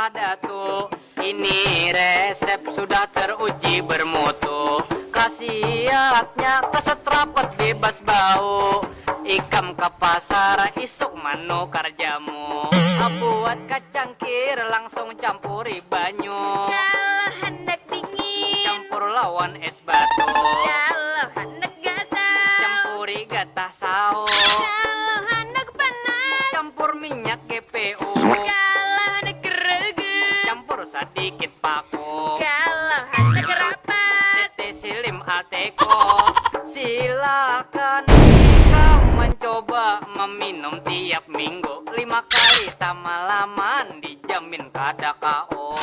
rempah datu. Ini resep sudah teruji bermutu. Khasiatnya keset rapet bebas bau. Ikam ke pasar isuk manukar jamu. Buat kacang kir langsung campuri banyu. Kalau hendak dingin, Campur lawan es batu. kalau hendak gatal, Campuri gatah sawo. kalau hendak panas, Campur minyak GPU. kalau hendak greget, Campur sedikit paku. kalau hendak rapat, Sete silim ateko. Silakan jika mencoba meminum tiap minggu 5 kali sama laman dijamin kada KO.